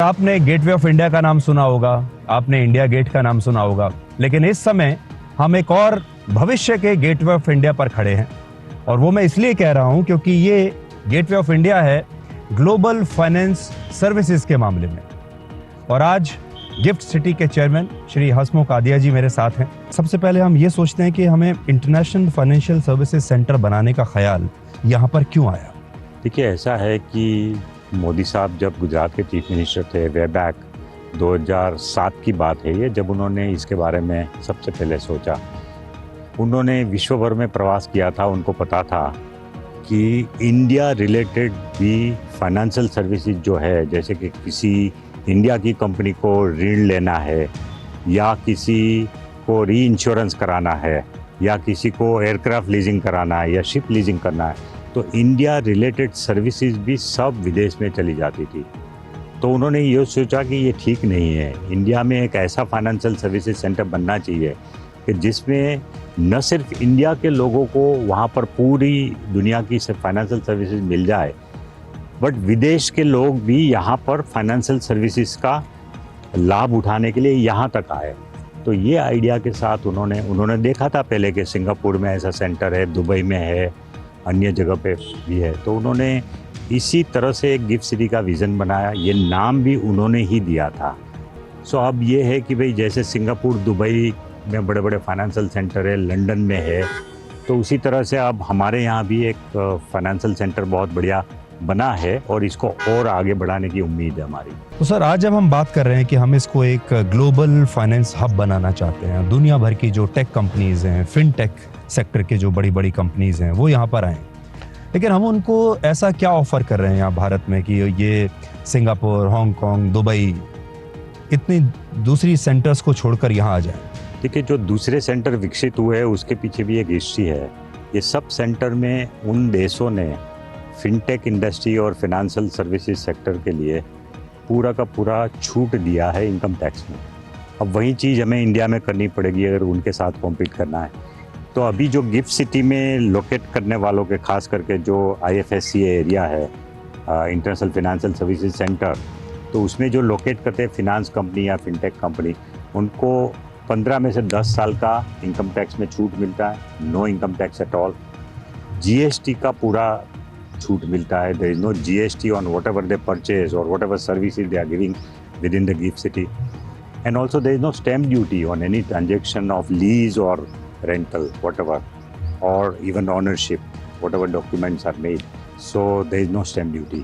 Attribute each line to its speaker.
Speaker 1: आपने gateway of India का नाम सुना होगा, आपने इंडिया गेट का नाम सुना होगा, लेकिन इस समय हम एक और भविष्य के गेटवे ऑफ इंडिया पर खड़े हैं। और वो मैं इसलिए कह रहा हूं क्योंकि ये गेटवे ऑफ इंडिया है ग्लोबल फाइनेंस सर्विसेज के मामले में। और आज गिफ्ट सिटी के चेयरमैन श्री हसमुख आदिया जी मेरे साथ हैं। सबसे पहले हम ये सोचते हैं कि हमें इंटरनेशनल फाइनेंशियल सर्विसेज सेंटर बनाने का ख्याल यहाँ पर क्यों आया?
Speaker 2: देखिए, ऐसा है कि मोदी साहब जब गुजरात के चीफ मिनिस्टर थे, वे बैक 2007 की बात है ये, जब उन्होंने इसके बारे में सबसे पहले सोचा। उन्होंने विश्व भर में प्रवास किया था। उनको पता था कि इंडिया रिलेटेड भी फाइनेंशियल सर्विसेज जो है, जैसे कि किसी इंडिया की कंपनी को ऋण लेना है, या किसी को री इंश्योरेंस कराना है, या किसी को एयरक्राफ्ट लीजिंग कराना है, या शिप लीजिंग करना है, तो इंडिया रिलेटेड सर्विसेज भी सब विदेश में चली जाती थी। तो उन्होंने ये सोचा कि ये ठीक नहीं है। इंडिया में एक ऐसा फाइनेंशियल सर्विसेज सेंटर बनना चाहिए कि जिसमें न सिर्फ इंडिया के लोगों को वहाँ पर पूरी दुनिया की फाइनेंशियल सर्विसेज मिल जाए, बट विदेश के लोग भी यहाँ पर फाइनेंशियल सर्विसेज का लाभ उठाने के लिए यहाँ तक आए। तो ये आइडिया के साथ उन्होंने देखा था पहले कि सिंगापुर में ऐसा सेंटर है, दुबई में है, अन्य जगह पे भी है। तो उन्होंने इसी तरह से एक गिफ्ट सिटी का विज़न बनाया। ये नाम भी उन्होंने ही दिया था। सो अब ये है कि भाई जैसे सिंगापुर, दुबई में बड़े बड़े फाइनेंशियल सेंटर है, लंदन में है, तो उसी तरह से अब हमारे यहाँ भी एक फाइनेंशियल सेंटर बहुत बढ़िया बना है और इसको और आगे बढ़ाने की उम्मीद है हमारी।
Speaker 1: तो सर, आज जब हम बात कर रहे हैं कि हम इसको एक ग्लोबल फाइनेंस हब बनाना चाहते हैं, दुनिया भर की जो टेक कंपनीज हैं, फिनटेक सेक्टर के जो बड़ी बड़ी कंपनीज हैं, वो यहाँ पर आएँ, लेकिन हम उनको ऐसा क्या ऑफर कर रहे हैं यहाँ भारत में कि ये सिंगापुर, हांगकांग, दुबई, इतनी दूसरी सेंटर्स को छोड़कर यहाँ आ जाएं?
Speaker 2: देखिए, जो दूसरे सेंटर विकसित हुए हैं उसके पीछे भी एक हिस्ट्री है। ये सब सेंटर में उन देशों ने फिनटेक इंडस्ट्री और फिनेंशियल सर्विसेज सेक्टर के लिए पूरा का पूरा छूट दिया है इनकम टैक्स में। अब वही चीज़ हमें इंडिया में करनी पड़ेगी अगर उनके साथ कॉम्पीट करना है। तो अभी जो गिफ्ट सिटी में लोकेट करने वालों के, खास करके जो IFSC एरिया है, इंटरनेशनल फाइनेंशियल सर्विसेज सेंटर, तो उसमें जो लोकेट करते हैं फिनांस कंपनी या फिनटेक कंपनी, उनको 15 में से 10 साल का इनकम टैक्स में छूट मिलता है, no income tax at all. GST का पूरा छूट मिलता है, there is no GST on whatever they purchase और whatever services they are giving within the gift city. And also there is no stamp duty on any transaction of lease और rental, whatever, or even ownership, whatever documents are made. So there is no stamp duty.